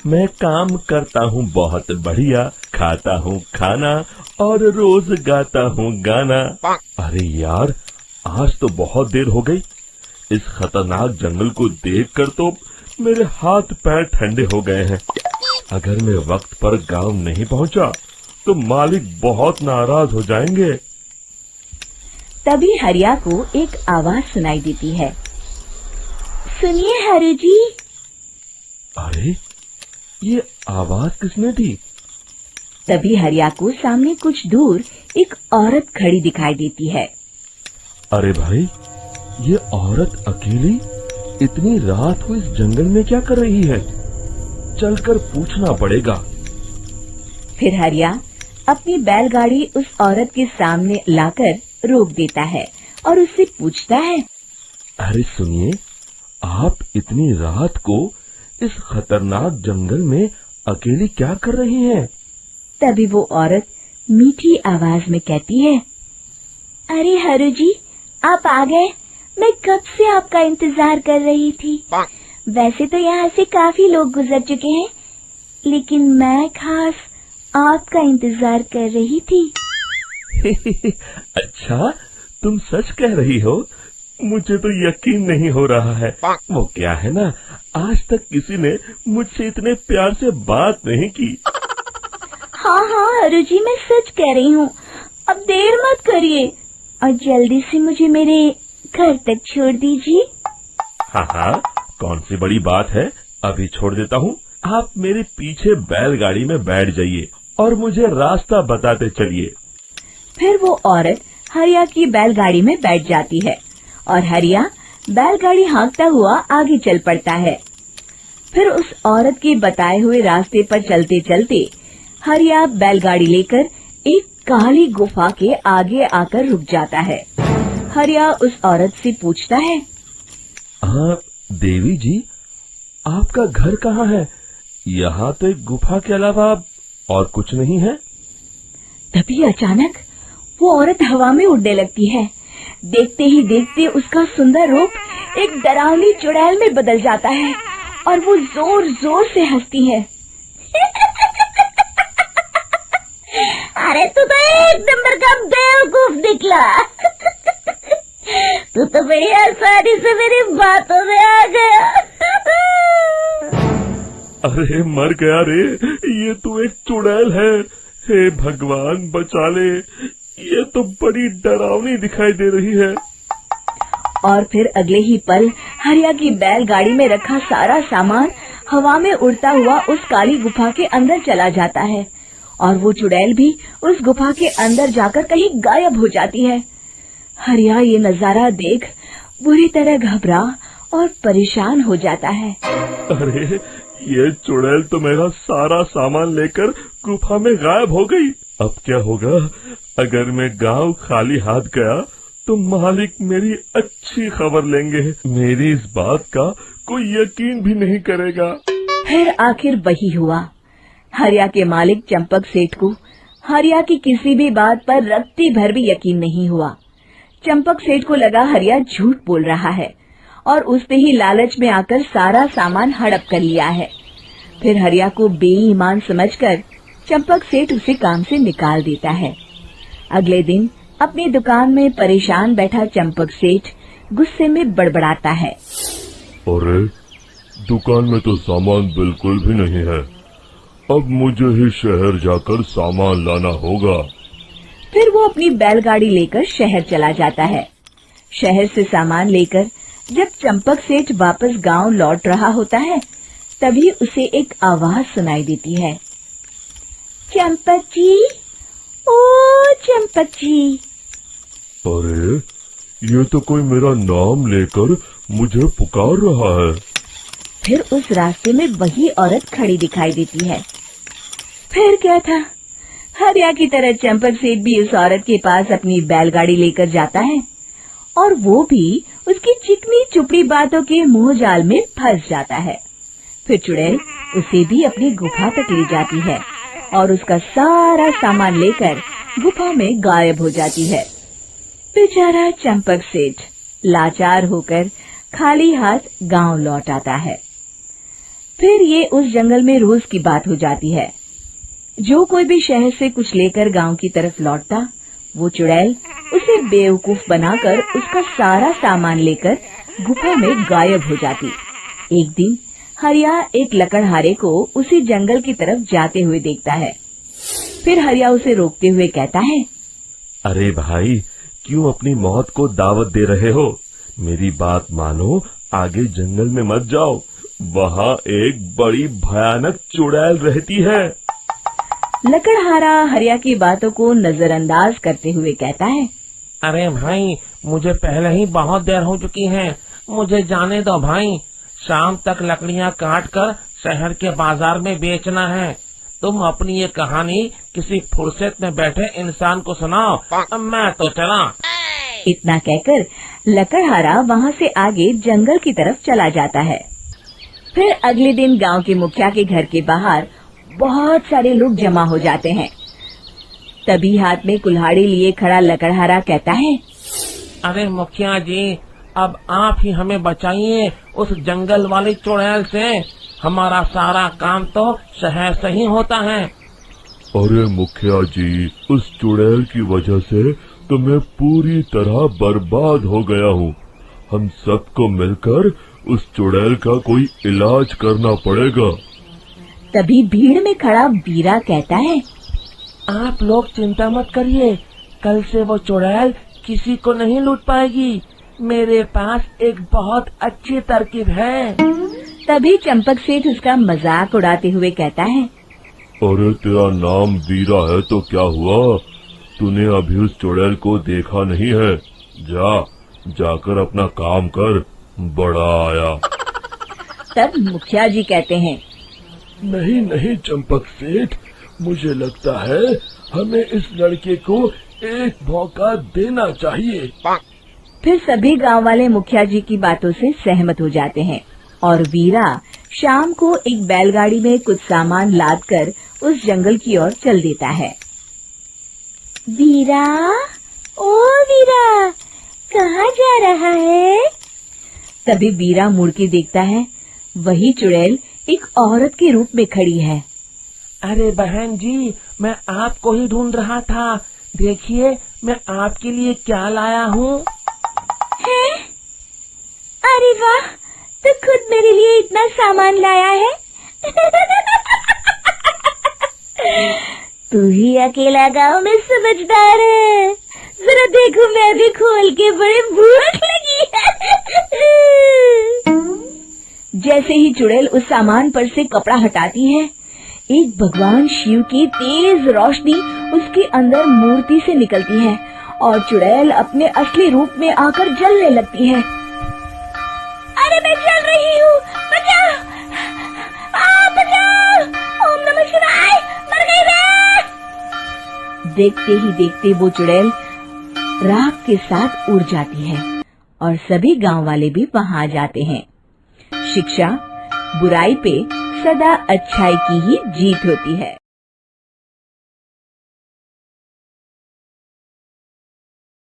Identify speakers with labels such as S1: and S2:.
S1: मैं काम करता हूँ बहुत बढ़िया, खाता हूँ खाना और रोज गाता हूँ गाना। अरे यार, आज तो बहुत देर हो गई। इस खतरनाक जंगल को देखकर तो मेरे हाथ पैर ठंडे हो गए हैं। अगर मैं वक्त पर गांव नहीं पहुंचा तो मालिक बहुत नाराज हो जाएंगे।
S2: तभी हरिया को एक आवाज सुनाई देती है। सुनिए हरु जी।
S1: अरे, ये आवाज किसने दी?
S2: तभी हरिया को सामने कुछ दूर एक औरत खड़ी दिखाई देती है।
S1: अरे भाई, ये औरत अकेली इतनी रात को इस जंगल में क्या कर रही है? चलकर पूछना पड़ेगा।
S2: फिर हरिया अपनी बैलगाड़ी उस औरत के सामने लाकर रोक देता है और उससे पूछता है।
S1: अरे सुनिए, आप इतनी रात को इस खतरनाक जंगल में अकेली क्या कर रही हैं?
S2: तभी वो औरत मीठी आवाज में कहती है। अरे हरु जी, आप आ गए। मैं कब से आपका इंतजार कर रही थी। वैसे तो यहाँ से काफी लोग गुजर चुके हैं, लेकिन मैं खास आपका इंतजार कर रही थी।
S1: अच्छा, तुम सच कह रही हो? मुझे तो यकीन नहीं हो रहा है। वो क्या है ना, आज तक किसी ने मुझसे इतने प्यार से बात नहीं की।
S2: हाँ हाँ हरु जी, मैं सच कह रही हूँ। अब देर मत करिए और जल्दी से मुझे मेरे घर तक छोड़ दीजिए।
S1: हाँ हाँ, कौन सी बड़ी बात है, अभी छोड़ देता हूँ। आप मेरे पीछे बैलगाड़ी में बैठ जाइए और मुझे रास्ता बताते चलिए।
S2: फिर वो औरत हरिया की बैलगाड़ी में बैठ जाती है और हरिया बैलगाड़ी हाँकता हुआ आगे चल पड़ता है। फिर उस औरत के बताए हुए रास्ते पर चलते चलते हरिया बैलगाड़ी लेकर एक काली गुफा के आगे आकर रुक जाता है। हरिया उस औरत से पूछता है।
S1: देवी जी, आपका घर कहाँ है? यहाँ तो एक गुफा के अलावा और कुछ नहीं है।
S2: तभी अचानक वो औरत हवा में उड़ने लगती है। देखते ही देखते उसका सुंदर रूप एक डरावनी चुड़ैल में बदल जाता है और वो जोर जोर से हंसती है। अरे तू तो एक नंबर का बेवकूफ निकला। तू तो बड़ी आसानी से मेरी बातों में आ गया।
S1: अरे मर गया रे, ये तो एक चुड़ैल है। हे भगवान बचा ले, ये तो बड़ी डरावनी दिखाई दे रही है।
S2: और फिर अगले ही पल हरिया की बैलगाड़ी में रखा सारा सामान हवा में उड़ता हुआ उस काली गुफा के अंदर चला जाता है और वो चुड़ैल भी उस गुफा के अंदर जाकर कहीं गायब हो जाती है। हरिया ये नजारा देख बुरी तरह घबरा और परेशान हो जाता है।
S1: अरे, ये चुड़ैल तो मेरा सारा सामान लेकर गुफा में गायब हो गई। अब क्या होगा? अगर मैं गांव खाली हाथ गया तो मालिक मेरी अच्छी खबर लेंगे। मेरी इस बात का कोई यकीन भी नहीं करेगा।
S2: फिर आखिर वही हुआ। हरिया के मालिक चंपक सेठ को हरिया की किसी भी बात पर रत्ती भर भी यकीन नहीं हुआ। चंपक सेठ को लगा हरिया झूठ बोल रहा है और उसने ही लालच में आकर सारा सामान हड़प कर लिया है। फिर हरिया को बेईमान समझकर चंपक सेठ उसे काम से निकाल देता है। अगले दिन अपनी दुकान में परेशान बैठा चंपक सेठ गुस्से में बड़बड़ाता है।
S1: अरे, दुकान में तो सामान बिल्कुल भी नहीं है। अब मुझे ही शहर जाकर सामान लाना होगा।
S2: फिर वो अपनी बैलगाड़ी लेकर शहर चला जाता है। शहर से सामान लेकर जब चंपक सेठ वापस गांव लौट रहा होता है, तभी उसे एक आवाज सुनाई देती है। चंपक जी, ओ चंपक जी।
S1: अरे, ये तो कोई मेरा नाम लेकर मुझे पुकार रहा है।
S2: फिर उस रास्ते में वही औरत खड़ी दिखाई देती है। फिर क्या था, हरिया की तरह चंपक सेठ भी उस औरत के पास अपनी बैलगाड़ी लेकर जाता है और वो भी उसकी चिकनी चुपड़ी बातों के मोह जाल में फंस जाता है। फिर चुड़ैल उसे भी अपनी गुफा तक ले जाती है और उसका सारा सामान लेकर गुफा में गायब हो जाती है। बेचारा चंपक सेठ लाचार होकर खाली हाथ गांव लौट आता है। फिर ये उस जंगल में रोज की बात हो जाती है। जो कोई भी शहर से कुछ लेकर गांव की तरफ लौटता, वो चुड़ैल उसे बेवकूफ बनाकर उसका सारा सामान लेकर गुफा में गायब हो जाती। एक दिन हरिया एक लकड़हारे को उसी जंगल की तरफ जाते हुए देखता है। फिर हरिया उसे रोकते हुए कहता है,
S1: अरे भाई, क्यों अपनी मौत को दावत दे रहे हो? मेरी बात मानो, आगे जंगल में मत जाओ, वहाँ एक बड़ी भयानक चुड़ैल रहती है।
S2: लकड़हारा हरिया की बातों को नजरअंदाज करते हुए कहता है,
S3: अरे भाई, मुझे पहले ही बहुत देर हो चुकी है, मुझे जाने दो भाई। शाम तक लकड़ियाँ काट कर शहर के बाजार में बेचना है। तुम अपनी ये कहानी किसी फुर्सत में बैठे इंसान को सुनाओ, मैं तो चला।
S2: इतना कहकर लकड़हारा वहाँ से आगे जंगल की तरफ चला जाता है। फिर अगले दिन गांव के मुखिया के घर के बाहर बहुत सारे लोग जमा हो जाते हैं। तभी हाथ में कुल्हाड़ी लिए खड़ा लकड़हारा कहता है,
S3: अरे मुखिया जी, अब आप ही हमें बचाइए उस जंगल वाली चुड़ैल से। हमारा सारा काम तो शहर से ही होता है।
S1: अरे मुखिया जी, उस चुड़ैल की वजह से तो मैं पूरी तरह बर्बाद हो गया हूँ। हम सबको मिलकर उस चुड़ैल का कोई इलाज करना पड़ेगा।
S2: तभी भीड़ में खड़ा वीरा कहता है,
S3: आप लोग चिंता मत करिए, कल से वो चुड़ैल किसी को नहीं लूट पाएगी। मेरे पास एक बहुत अच्छी तरकीब है।
S2: तभी चंपक सेठ उसका मजाक उड़ाते हुए कहता है,
S1: अरे तेरा नाम वीरा है तो क्या हुआ? तूने अभी उस चुड़ैल को देखा नहीं है? जाकर अपना काम कर, बड़ा आया।
S2: तब मुखिया जी कहते हैं,
S1: नहीं नहीं चंपक सेठ, मुझे लगता है हमें इस लड़के को एक मौका देना चाहिए।
S2: फिर सभी गांव वाले मुखिया जी की बातों से सहमत हो जाते हैं और वीरा शाम को एक बैलगाड़ी में कुछ सामान लादकर उस जंगल की ओर चल देता है। वीरा, ओ वीरा, कहाँ जा रहा है? तभी वीरा मुड़ के देखता है, वही चुड़ैल एक औरत के रूप में खड़ी है।
S3: अरे बहन जी, मैं आपको ही ढूंढ रहा था। देखिए, मैं आपके लिए क्या लाया हूँ।
S2: अरे वाह, तो खुद मेरे लिए इतना सामान लाया है। तू ही अकेला गांव में समझदार है। जरा देखो, मैं भी खोल के, बड़े भूख लगी है। जैसे ही चुड़ैल उस सामान पर से कपड़ा हटाती है, एक भगवान शिव की तेज रोशनी उसके अंदर मूर्ति से निकलती है और चुड़ैल अपने असली रूप में आकर जलने लगती है। अरे मैं जल रही हूँ, बचाओ! बचाओ! ओम नमः शिवाय, मर गई मैं! देखते ही देखते वो चुड़ैल राख के साथ उड़ जाती है और सभी गांव वाले भी वहां आ जाते हैं। शिक्षा बुराई पे सदा अच्छाई की ही जीत होती है।